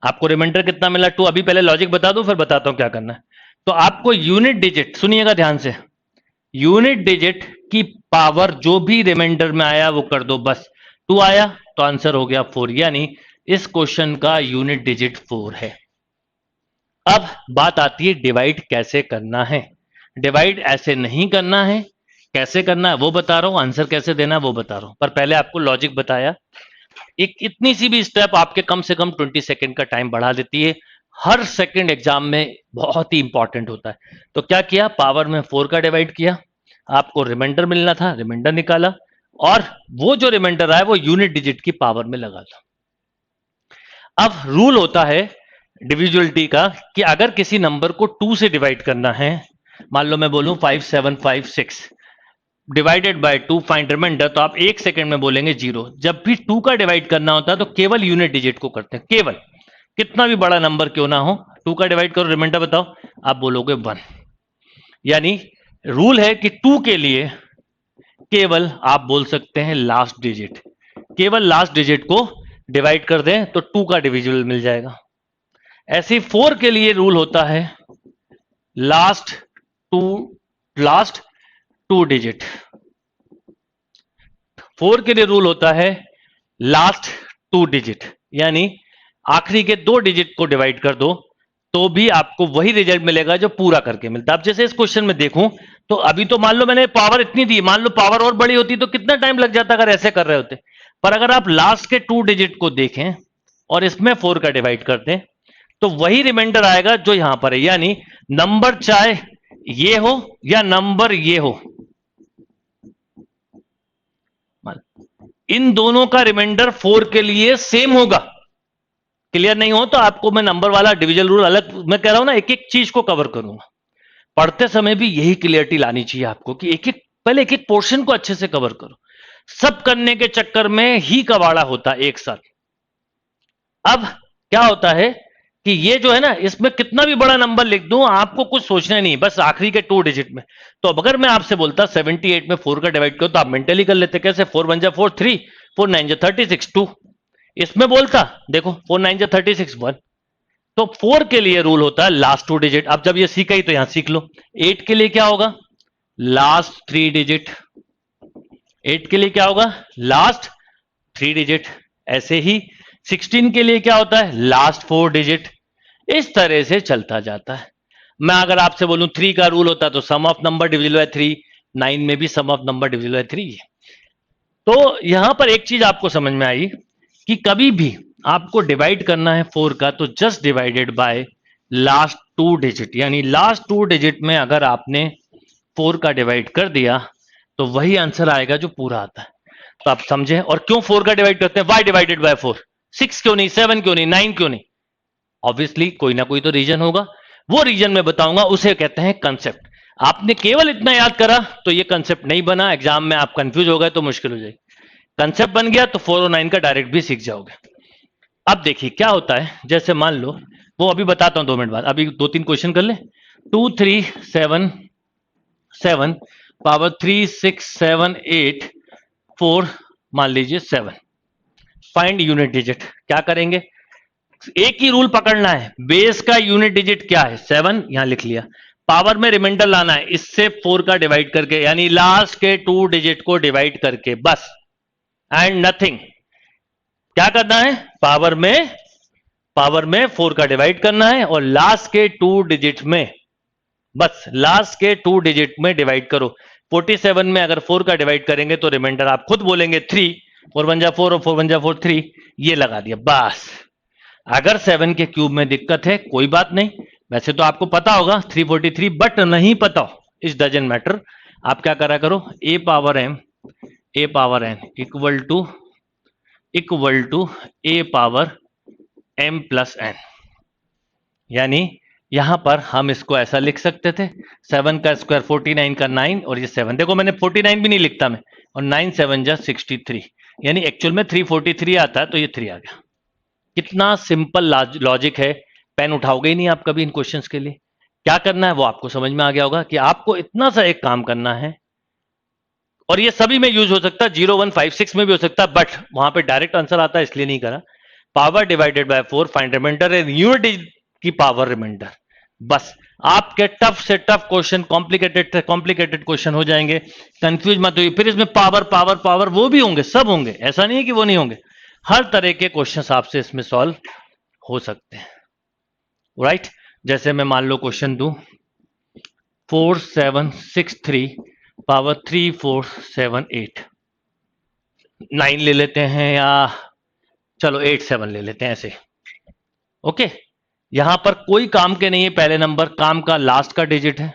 आपको रिमाइंडर कितना मिला 2, अभी पहले लॉजिक बता दूं फिर बताता हूं क्या करना है। तो आपको यूनिट डिजिट, सुनिएगा ध्यान से, यूनिट डिजिट की पावर जो भी रिमाइंडर में आया वो कर दो, बस 2 आया तो आंसर हो गया 4, यानी इस क्वेश्चन का यूनिट डिजिट 4 है। अब बात आती है डिवाइड कैसे करना है। डिवाइड ऐसे नहीं करना है, कैसे करना है वो बता रहा हूं, आंसर कैसे देना है वो बता रहा हूं, पर पहले आपको लॉजिक बताया। एक इतनी सी भी स्टेप आपके कम से कम 20 सेकंड का टाइम बढ़ा देती है। हर सेकंड एग्जाम में बहुत ही इंपॉर्टेंट होता है। तो क्या किया, पावर में 4 का डिवाइड किया, आपको रिमाइंडर मिलना था, रिमाइंडर निकाला, और वो जो रिमाइंडर आया वो यूनिट डिजिट की पावर में लगा था। अब रूल होता है डिविजुअलिटी का कि अगर किसी नंबर को 2 से डिवाइड करना है, मान लो मैं बोलूं 5756 डिवाइडेड बाय 2 फाइंड रिमाइंडर, तो आप 1 सेकंड में बोलेंगे 0। जब भी 2 का डिवाइड करना होता है तो केवल यूनिट डिजिट को करते हैं, केवल, कितना भी बड़ा नंबर क्यों ना हो, 2 का डिवाइड करो, रिमाइंडर बताओ, आप बोलोगे 1। यानी रूल है कि 2 के लिए केवल आप बोल सकते हैं लास्ट डिजिट, केवल लास्ट डिजिट को डिवाइड कर दें तो 2 का डिविजिबल मिल जाएगा। ऐसे ही 4 के लिए रूल होता है लास्ट टू डिजिट। 4 के लिए रूल होता है लास्ट 2 डिजिट, यानी आखिरी के 2 डिजिट को डिवाइड कर दो तो भी आपको वही रिजल्ट मिलेगा जो पूरा करके मिलता है। अब जैसे इस क्वेश्चन में देखूं तो अभी तो मान लो मैंने पावर इतनी दी, मान लो पावर और बड़ी होती तो कितना टाइम लग जाता अगर ऐसे कर रहे होते। पर अगर आप लास्ट के 2 डिजिट को देखें और इसमें 4 का डिवाइड कर दें तो वही रिमाइंडर आएगा जो यहां पर है, यानी नंबर चाहे ये हो या नंबर ये हो, इन दोनों का रिमाइंडर 4 के लिए सेम होगा। क्लियर नहीं हो तो आपको मैं नंबर वाला डिविजन रूल अलग, मैं कह रहा हूं ना, एक एक चीज को कवर करूंगा। पढ़ते समय भी यही क्लियरिटी लानी चाहिए आपको कि एक एक, पहले एक एक पोर्शन को अच्छे से कवर करो। सब करने के चक्कर में ही कबाड़ा होता एक साथ। अब क्या होता है कि ये जो है ना, इसमें कितना भी बड़ा नंबर लिख दूं आपको कुछ सोचना नहीं, बस आखिरी के 2 डिजिट में। तो अब अगर मैं आपसे बोलता 78 में 4 का डिवाइड करो तो आप मेंटली कर लेते, कैसे, 4 1 जा 4 3, 4 9 जा 36 2। इसमें बोलता देखो 4 9 जा 36 1। तो 4 के लिए रूल होता है लास्ट 2 डिजिट। अब जब ये सीखा ही तो यहां सीख लो। 8 के लिए क्या होगा, लास्ट 3 डिजिट। 8 के लिए क्या होगा, लास्ट 3 डिजिट। ऐसे ही 16 के लिए क्या होता है, लास्ट 4 डिजिट। इस तरह से चलता जाता है। मैं अगर आपसे बोलूं 3 का रूल होता तो सम ऑफ नंबर डिविजिबल बाय 3, 9 में भी सम ऑफ नंबर डिविजिबल बाय 3 है। तो यहां पर एक चीज आपको समझ में आई कि कभी भी आपको डिवाइड करना है 4 का तो just divided by last 2 digit, यानी लास्ट 2 डिजिट में अगर आपने 4 का डिवाइड कर दिया तो वही आंसर आएगा जो पूरा आता है। तो आप समझे। और क्यों 4 का डिवाइड करते हैं? वाई डिवाइडेड बाय 4, 6 क्यों नहीं, 7 क्यों नहीं, 9 क्यों नहीं? ऑब्वियसली कोई ना कोई तो रीजन होगा, वो रीजन मैं बताऊंगा, उसे कहते हैं कंसेप्ट। आपने केवल इतना याद करा तो ये कंसेप्ट नहीं बना, एग्जाम में आप कंफ्यूज हो गए तो मुश्किल हो जाएगी। कंसेप्ट बन गया तो 4 और 9 का डायरेक्ट भी सीख जाओगे। अब देखिए क्या होता है, जैसे मान लो, वो अभी बताता हूं 2 मिनट बाद, अभी 2-3 क्वेश्चन कर ले। 2 3 7 7 पावर 3 6 7 8 4, मान लीजिए 7। Find unit digit. क्या करेंगे? एक ही रूल पकड़ना है, बेस का यूनिट डिजिट क्या है? 7, यहां लिख लिया। पावर में रिमाइंडर लाना है, इससे 4 का डिवाइड करके, यानी लास्ट के 2 डिजिट को डिवाइड करके, बस, एंड नथिंग। क्या करना है? पावर में 4 का डिवाइड करना है और लास्ट के 2 डिजिट में, बस लास्ट के 2 डिजिट में डिवाइड करो। 47 में अगर 4 का डिवाइड करेंगे तो रिमाइंडर आप खुद बोलेंगे 3, 4 1 जा 4 और 4 1 जा 4, 3, ये लगा दिया बस। अगर 7 के क्यूब में दिक्कत है कोई बात नहीं, वैसे तो आपको पता होगा 343, बट नहीं पता हो, इस डजंट मैटर। आप क्या करा करो, a power n equal to a power m plus n। यानी यहां पर हम इसको ऐसा लिख सकते थे, 7 का स्क्वायर 49 का 9, और ये 7, देखो मैंने 49 भी नहीं लिखता मैं, और 9 7 जा 63, यानी एक्चुअल में 343 आता है, तो ये 3 आ गया। कितना सिंपल लॉजिक है, पेन उठाओगे ही नहीं आप कभी इन क्वेश्चंस के लिए। क्या करना है वो आपको समझ में आ गया होगा कि आपको इतना सा एक काम करना है, और ये सभी में यूज हो सकता है, 0 1 5 6 में भी हो सकता है, बट वहां पे डायरेक्ट आंसर आता है इसलिए नहीं करा। Power divided by 4, find remainder and unit की पावर रिमाइंडर। बस आपके टफ से टफ क्वेश्चन, कॉम्प्लिकेटेड क्वेश्चन हो जाएंगे, कंफ्यूज मत होइए। फिर इसमें पावर पावर पावर वो भी होंगे, सब होंगे, ऐसा नहीं है कि वो नहीं होंगे। हर तरह के क्वेश्चन आपसे इसमें सॉल्व हो सकते हैं, राइट। जैसे मैं मान लो क्वेश्चन दूं 4 7 6 3 पावर 3 4 7 8, 9 ले लेते हैं, या चलो 8 7 ले लेते हैं ऐसे। ओके, यहां पर कोई काम के नहीं है, पहले नंबर काम का लास्ट का डिजिट है,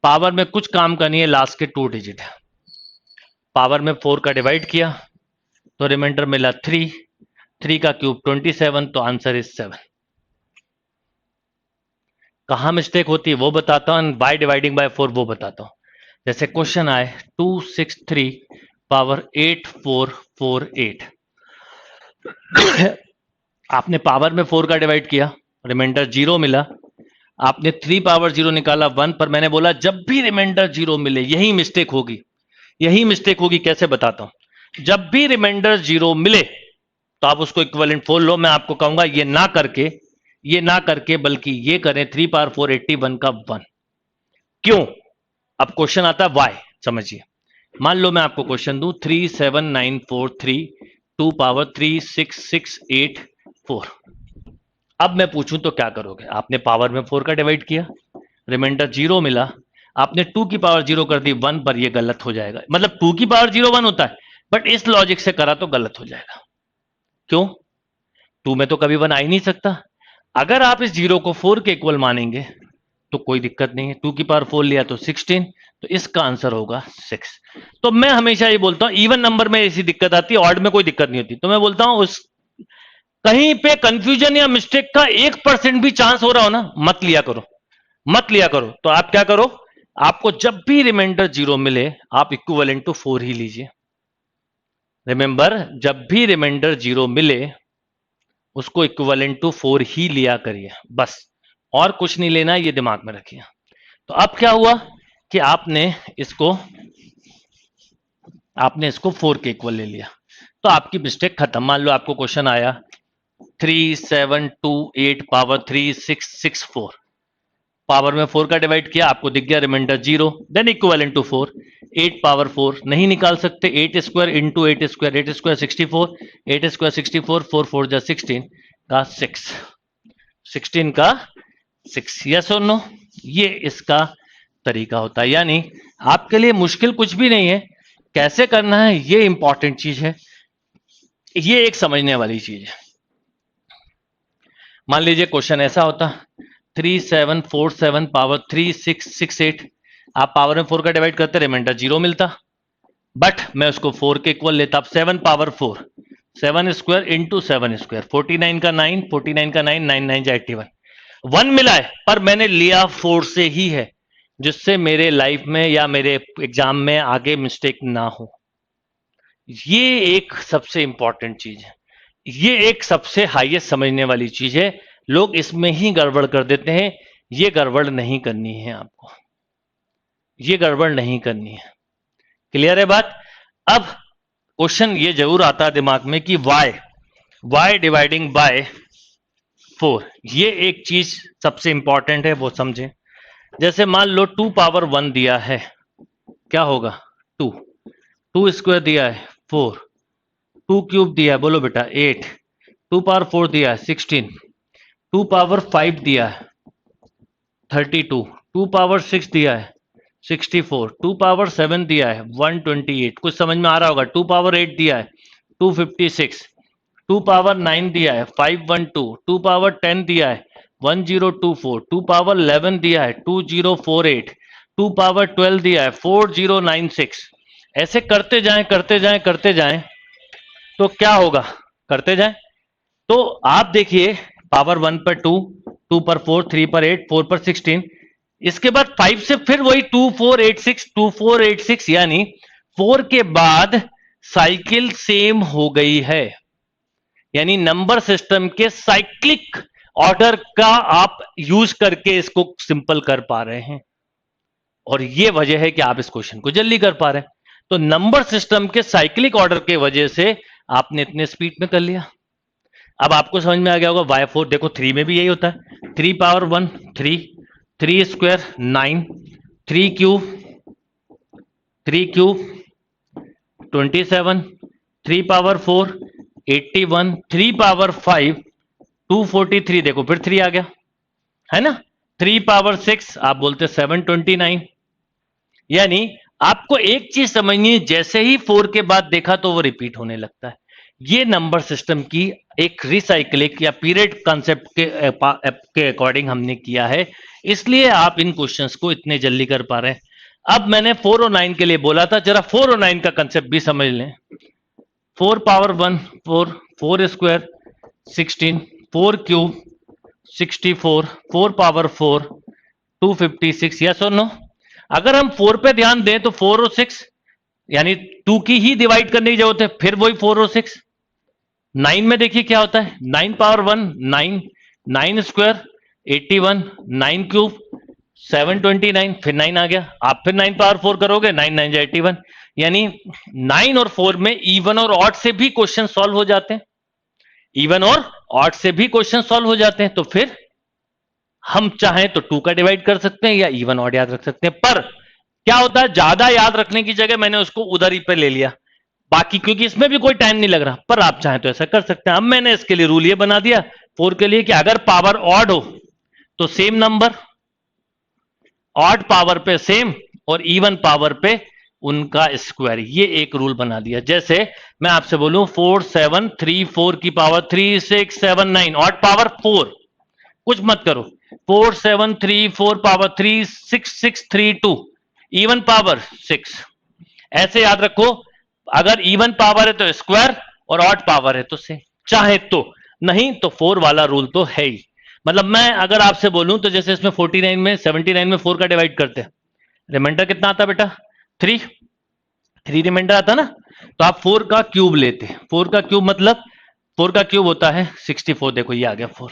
पावर में कुछ काम का नहीं है, लास्ट के 2 डिजिट है। पावर में 4 का डिवाइड किया तो रिमाइंडर मिला 3, 3 का क्यूब 27, तो आंसर इज 7। कहां मिस्टेक होती है वो बताता हूं, बाय डिवाइडिंग बाय 4 वो बताता हूं। जैसे क्वेश्चन आए 2 6 3 पावर 8 4 4 8, आपने पावर में 4 का डिवाइड किया, रिमाइंडर 0 मिला, आपने 3 पावर 0 निकाला 1 पर। मैंने बोला जब भी रिमाइंडर 0 मिले यही मिस्टेक होगी, यही मिस्टेक होगी। कैसे बताता हूं, जब भी रिमाइंडर 0 मिले तो आप उसको इक्विवेलेंट 4 लो। मैं आपको कहूंगा ये ना करके बल्कि ये करें 3 पावर 4 81 का 1। क्यों? अब क्वेश्चन आता है वाई, समझिए। मान लो मैं आपको क्वेश्चन दूं 3 7 9 4 3 2 पावर 3 6 6 8 4। अब मैं पूछूं तो क्या करोगे? आपने पावर में 4 का डिवाइड किया, रिमाइंडर 0 मिला, आपने 2 की पावर 0 कर दी 1 पर, ये गलत हो जाएगा। मतलब 2 की पावर 0 1 होता है, बट इस लॉजिक से करा तो गलत हो जाएगा। क्यों? 2 में तो कभी 1 आ ही नहीं सकता। अगर आप इस 0 को 4 के इक्वल मानेंगे तो कोई दिक्कत नहीं है, 2 की पावर 4 लिया तो 16, तो इसका आंसर होगा 6। तो मैं हमेशा ये बोलता हूं, इवन नंबर में ऐसी दिक्कत आती है, ऑड में कोई दिक्कत नहीं होती। तो मैं बोलता हूं उस कहीं पे कंफ्यूजन या मिस्टेक का 1% भी चांस हो रहा हो ना, मत लिया करो। तो आप क्या करो, आपको जब भी रिमाइंडर 0 मिले आप इक्विवेलेंट टू 4 ही लीजिए। रिमेंबर, जब भी रिमाइंडर 0 मिले उसको इक्विवेलेंट टू 4 ही लिया करिए, बस, और कुछ नहीं लेना, ये दिमाग में रखिए। तो अब क्या हुआ कि आपने इसको 4 के इक्वल ले लिया, तो आपकी मिस्टेक खत्म। मान लो आपको क्वेश्चन आया 3 7 2 8 पावर 3 6 6 4, पावर में 4 का डिवाइड किया, आपको दिख गया remainder 0, then equivalent to 4। 8 power 4 नहीं निकाल सकते, 8 square into 8 square, 8 square 64, 8 square 64, 4 4 जा 16 का 6, 16 का 6, यस और नो। ये इसका तरीका होता है। यानी आपके लिए मुश्किल कुछ भी नहीं है, कैसे करना है ये इंपॉर्टेंट चीज है, ये एक समझने वाली चीज है। मान लीजिए क्वेश्चन ऐसा होता 3747 पावर 3668, आप पावर में 4 का डिवाइड करते, रिमाइंडर 0 मिलता, बट मैं उसको 4 के इक्वल लेता। अब 7 पावर 4, 7 स्क्वायर इंटू 7 स्क्वायर, 49 का 9, 49 का 9, 9 9 जा 81, 1 मिला है, पर मैंने लिया 4 से ही है, जिससे मेरे लाइफ में या मेरे एग्जाम में आगे मिस्टेक ना हो। ये एक सबसे इंपॉर्टेंट चीज है, ये एक सबसे हाईएस्ट समझने वाली चीज है। लोग इसमें ही गड़बड़ कर देते हैं, ये गड़बड़ नहीं करनी है आपको, ये गड़बड़ नहीं करनी है। क्लियर है बात? अब क्वेश्चन ये जरूर आता है दिमाग में कि y डिवाइडिंग बाय 4, ये एक चीज सबसे इंपॉर्टेंट है, वो समझें। जैसे मान लो 2 पावर 1 दिया है, क्या होगा 2, 2 स्क्वायर दिया है 4, 2 क्यूब दिया है, बोलो बेटा 8, 2 पावर 4 दिया है 16, 2 पावर 5 दिया है 32, 2 पावर 6 दिया है 64, 2 पावर 7 दिया है 128, कुछ समझ में आ रहा होगा। 2 पावर 8 दिया है 256, 2 पावर 9 दिया है 512, 2 पावर 10 दिया है 1024, 2 पावर 11 दिया है 2048, 2 पावर 12 दिया है 4096। ऐसे करते जाएं करते जाएं करते जाएं तो क्या होगा, करते जाएं तो आप देखिए पावर 1 पर 2, 2 पर 4, 3 पर 8, 4 पर 16, इसके बाद 5 से फिर वही 2486, 2486, यानी 4 के बाद साइकिल सेम हो गई है। यानी नंबर सिस्टम के साइक्लिक ऑर्डर का आप यूज करके इसको सिंपल कर पा रहे हैं, और ये वजह है कि आप इस क्वेश्चन को जल्दी कर पा रहे हैं। तो नंबर सिस्टम के साइक्लिक ऑर्डर के वजह से आपने इतने स्पीड में कर लिया। अब आपको समझ में आ गया होगा y4, देखो 3 में भी यही होता है, 3 power 1 3, 3 square 9, 3 cube 27, 3 power 4 81, 3 power 5 243, देखो फिर 3 आ गया है ना, 3 पावर 6 आप बोलते 729। यानी आपको एक चीज समझनी है, जैसे ही 4 के बाद देखा तो वो रिपीट होने लगता है। ये नंबर सिस्टम की एक रिसाइक्लिंग या पीरियड कॉन्सेप्ट के अकॉर्डिंग हमने किया है, इसलिए आप इन क्वेश्चंस को इतने जल्दी कर पा रहे हैं। अब मैंने 4 और 9 के लिए बोला था, जरा 4 और 9 का कंसेप्ट भी समझ लें। 4 power 1 4, 4 square 16, 4 cube 64, 4 power 4 256, yes और नो। अगर हम 4 पे ध्यान दें तो 4 और 6 यानी 2 की ही डिवाइड करने की जरूरत है, फिर वही 4 और 6। 9 में देखिए क्या होता है, 9 पावर 1 9, 9 स्क्वायर 81, 9 क्यूब 729, फिर 9 आ गया, आप फिर 9 पावर 4 करोगे, 9 9 जा 81। यानी 9 और 4 में इवन और ऑड से भी क्वेश्चन सॉल्व हो जाते हैं, इवन और ऑड से भी क्वेश्चन सॉल्व हो जाते हैं। तो फिर हम चाहें तो 2 का डिवाइड कर सकते हैं या इवन ऑड याद रख सकते हैं, पर क्या होता है ज्यादा याद रखने की जगह मैंने उसको उधर ही पे ले लिया, बाकी क्योंकि इसमें भी कोई टाइम नहीं लग रहा, पर आप चाहें तो ऐसा कर सकते हैं। अब मैंने इसके लिए रूल ये बना दिया 4 के लिए कि अगर पावर ऑड हो तो सेम नंबर, ऑड पावर पे सेम और इवन पावर पे उनका स्क्वायर, ये एक रूल बना दिया। जैसे मैं आपसे बोलूं 4 7 3 4 की पावर 3 6 7 9, ऑड पावर 4, कुछ मत करो, 4 7 3 4 पावर 3 6 6 3 2, इवन पावर 6, ऐसे याद रखो। अगर इवन पावर है तो स्क्वायर और ऑड पावर है तो से, चाहे तो, नहीं तो 4 वाला रूल तो है ही। मतलब मैं अगर आपसे बोलूं तो जैसे इसमें 49 में 79 में 4 का डिवाइड करते हैं, रिमाइंडर कितना आता बेटा 3 रिमाइंडर आता ना, तो आप 4 का क्यूब लेते हैं। 4 का क्यूब मतलब 4 का क्यूब होता है 64, देखो ये आ गया 4,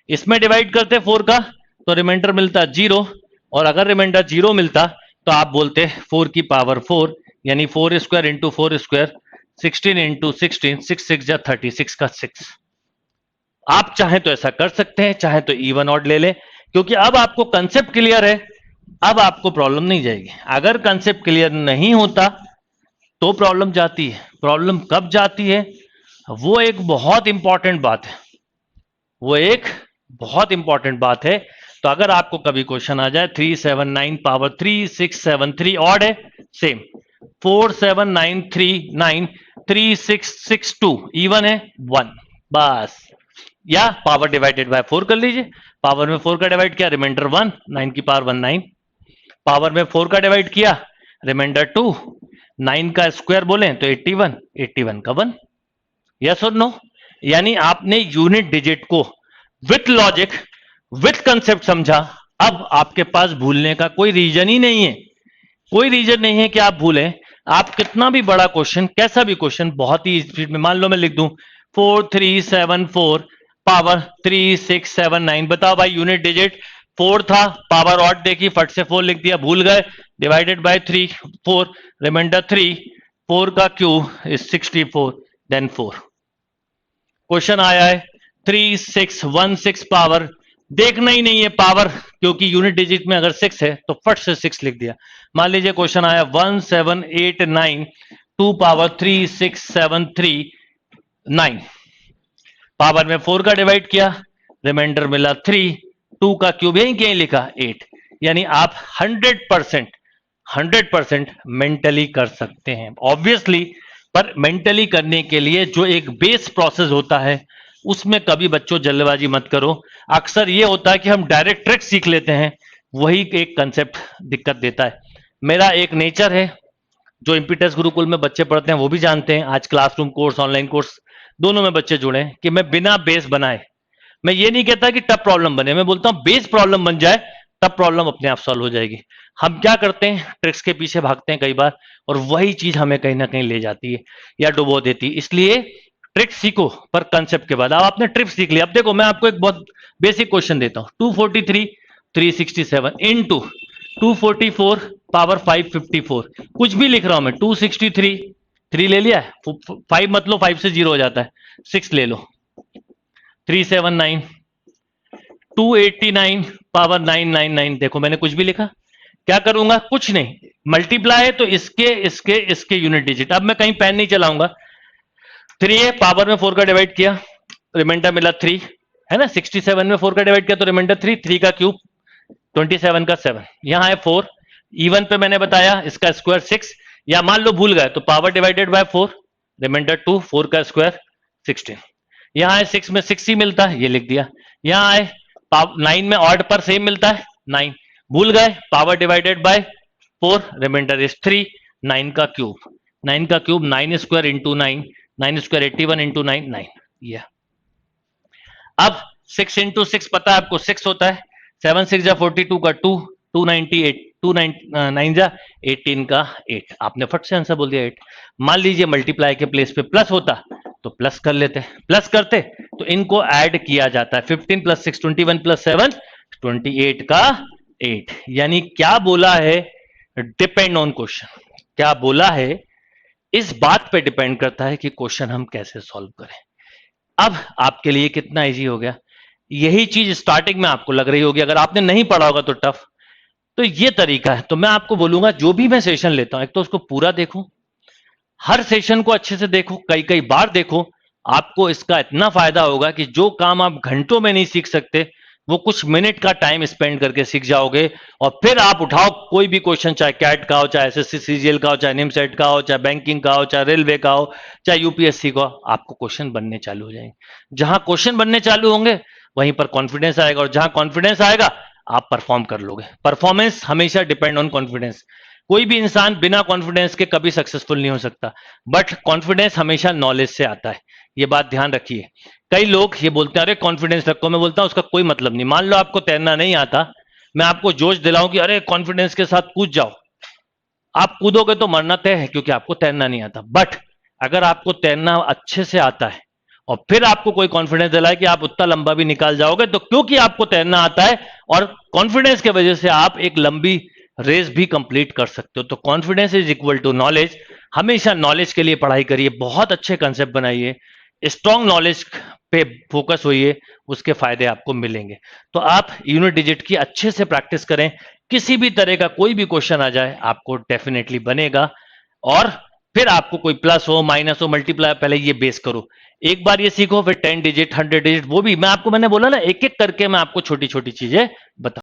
इसमें डिवाइड करते 4 का तो रिमाइंडर मिलता 0, और अगर रिमाइंडर 0 मिलता तो आप बोलते 4 की पावर 4, यानी 4 स्क्वायर इंटू 4 स्क्वायर 16 इंटू 16, 6 6 जा 36 का 6। आप चाहें तो ऐसा कर सकते हैं, चाहे तो इवन ऑड ले लें, क्योंकि अब आपको कंसेप्ट क्लियर है, अब आपको प्रॉब्लम नहीं जाएगी। अगर कंसेप्ट क्लियर नहीं होता तो प्रॉब्लम जाती है। प्रॉब्लम कब जाती है, वो एक बहुत इंपॉर्टेंट बात है, वो एक बहुत इंपॉर्टेंट बात है। तो अगर आपको कभी क्वेश्चन आ जाए 379 पावर 3673 ऑड है, सेम 47939 3662 इवन है 1, बस। या पावर डिवाइडेड बाय 4 कर लीजिए, पावर में 4 का डिवाइड किया रिमाइंडर 1, 9 की पावर 19, पावर में 4 का डिवाइड किया रिमाइंडर 2, 9 का स्क्वायर बोले तो 81, 81 का 1। यस और नो? यानी आपने यूनिट डिजिट को विथ लॉजिक विथ कंसेप्ट समझा। अब आपके पास भूलने का कोई रीजन ही नहीं है, कोई रीजन नहीं है कि आप भूलें। आप कितना भी बड़ा क्वेश्चन, कैसा भी क्वेश्चन बहुत ही स्पीड में, मान लो मैं लिख दूं 4374 पावर 3679, बताओ भाई यूनिट डिजिट 4 था, पावर ऑड देखी फट से 4 लिख दिया, भूल गए, डिवाइडेड बाय 3 4 रिमाइंडर 3, 4 का क्यूब इज 64 देन 4। क्वेश्चन आया है 3616 पावर, देखना ही नहीं है पावर, क्योंकि यूनिट डिजिट में अगर 6 है तो फट से 6 लिख दिया। मान लीजिए क्वेश्चन आया 1789 2 पावर 36739, पावर में 4 का डिवाइड किया, रिमाइंडर मिला 3, 2 का क्यूब यहीं कहीं लिखा 8। यानी आप 100% मेंटली कर सकते हैं ऑब्वियसली, पर मेंटली करने के लिए जो एक बेस प्रोसेस होता है उसमें कभी बच्चों जल्दबाजी मत करो। अक्सर ये होता है कि हम डायरेक्ट ट्रिक सीख लेते हैं, वही एक कंसेप्ट दिक्कत देता है। मेरा एक नेचर है, जो इम्पीटस गुरुकुल में बच्चे पढ़ते हैं वो भी जानते हैं, आज क्लासरूम कोर्स ऑनलाइन कोर्स दोनों में बच्चे जुड़े हैं, कि मैं बिना बेस बनाए, मैं ये नहीं कहता कि टफ प्रॉब्लम बने, मैं बोलता हूं बेस प्रॉब्लम बन जाए तब प्रॉब्लम अपने आप सॉल्व हो जाएगी। हम क्या करते हैं, ट्रिक्स के पीछे भागते हैं कई बार, और वही चीज हमें कहीं ना कहीं ले जाती है या डुबो देती है। इसलिए ट्रिक सीखो पर कंसेप्ट के बाद। अब आपने ट्रिक सीख लिया, अब देखो मैं आपको एक बहुत बेसिक क्वेश्चन देता हूं, 243 367 इंटू 244 पावर 554, कुछ भी लिख रहा हूं मैं, 263 3 ले लिया है, 5 मत लो, 5 से 0 हो जाता है, 6 ले लो, 379 289 पावर 999, देखो मैंने कुछ भी लिखा, क्या करूंगा, कुछ नहीं, मल्टीप्लाई है तो इसके इसके इसके यूनिट डिजिट। अब मैं कहीं पेन नहीं चलाऊंगा, 3 है, पावर में 4 का डिवाइड किया, रिमाइंडर मिला 3, है ना, 67 में 4 का डिवाइड किया तो रिमाइंडर 3, 3 का क्यूब 27 का 7, यहां है 4, इवन पे मैंने बताया इसका स्क्वायर 6, या मान लो भूल गए तो पावर डिवाइडेड बाय 4, रिमाइंडर 2, 4 का स्क्वायर 16, यहां है 6 में 6 ही मिलता है, ये लिख दिया, यहां आए 9 में ऑड पर सेम मिलता है 9, भूल गए power divided by 4, remainder is 3, 9 का क्यूब, 9 का cube 9 square into 9, 9 square 81 into 9 9, ये। अब 6 इंटू 6 पता है आपको 6 होता है, 7 6 जा 42 का 2, 298, 2 9 जा 18 का 8, आपने फट से आंसर बोल दिया 8। मान लीजिए मल्टीप्लाई के प्लेस पे प्लस होता तो प्लस कर लेते, प्लस करते तो इनको ऐड किया जाता है, 15 प्लस 6 21 प्लस 7 28 का 8। यानी क्या बोला है, डिपेंड ऑन क्वेश्चन, क्या बोला है इस बात पे डिपेंड करता है कि क्वेश्चन हम कैसे सॉल्व करें। अब आपके लिए कितना इजी हो गया, यही चीज स्टार्टिंग में आपको लग रही होगी, अगर आपने नहीं पढ़ा होगा तो टफ, तो ये तरीका है। तो मैं आपको बोलूंगा जो भी मैं सेशन लेता हूं, एक तो उसको पूरा देखो, हर सेशन को अच्छे से देखो, कई कई बार देखो, आपको इसका इतना फायदा होगा कि जो काम आप घंटों में नहीं सीख सकते वो कुछ मिनट का टाइम स्पेंड करके सीख जाओगे। और फिर आप उठाओ कोई भी क्वेश्चन, चाहे कैट का हो, चाहे एसएससी सीजीएल का हो, चाहे निमसेट का हो, चाहे बैंकिंग का हो, चाहे रेलवे का हो, चाहे यूपीएससी का हो, आपको क्वेश्चन बनने चालू हो जाएंगे। जहां क्वेश्चन बनने चालू होंगे वहीं पर कॉन्फिडेंस आएगा, और जहां कॉन्फिडेंस आएगा आप परफॉर्म कर लोगे। परफॉर्मेंस हमेशा डिपेंड ऑन कॉन्फिडेंस, कोई भी इंसान बिना कॉन्फिडेंस के कभी सक्सेसफुल नहीं हो सकता, बट कॉन्फिडेंस हमेशा नॉलेज से आता है, ये बात ध्यान रखिए। कई लोग ये बोलते हैं अरे कॉन्फिडेंस रखो, मैं बोलता हूं उसका कोई मतलब नहीं। मान लो आपको तैरना नहीं आता, मैं आपको जोश दिलाऊं कि अरे कॉन्फिडेंस के साथ कूद जाओ, आप कूदोगे तो मरना तय है क्योंकि आपको तैरना नहीं आता। बट अगर आपको तैरना अच्छे से आता है और फिर आपको कोई कॉन्फिडेंस दिलाए कि आप उतना लंबा भी निकाल जाओगे, तो क्योंकि आपको तैरना आता है और कॉन्फिडेंस की वजह से आप एक लंबी रेस भी कंप्लीट कर सकते हो। तो confidence is equal to knowledge. हमेशा नॉलेज के लिए पढ़ाई करिए, बहुत अच्छे कंसेप्ट बनाइए, स्ट्रॉन्ग नॉलेज पे फोकस होइए, उसके फायदे आपको मिलेंगे। तो आप यूनिट डिजिट की अच्छे से प्रैक्टिस करें, किसी भी तरह का कोई भी क्वेश्चन आ जाए आपको डेफिनेटली बनेगा। और फिर आपको कोई प्लस हो माइनस हो मल्टीप्लाई, पहले ये बेस करो, एक बार ये सीखो, फिर 10 डिजिट, 100 डिजिट, वो भी मैंने बोला ना, एक एक करके मैं आपको छोटी छोटी चीजें बता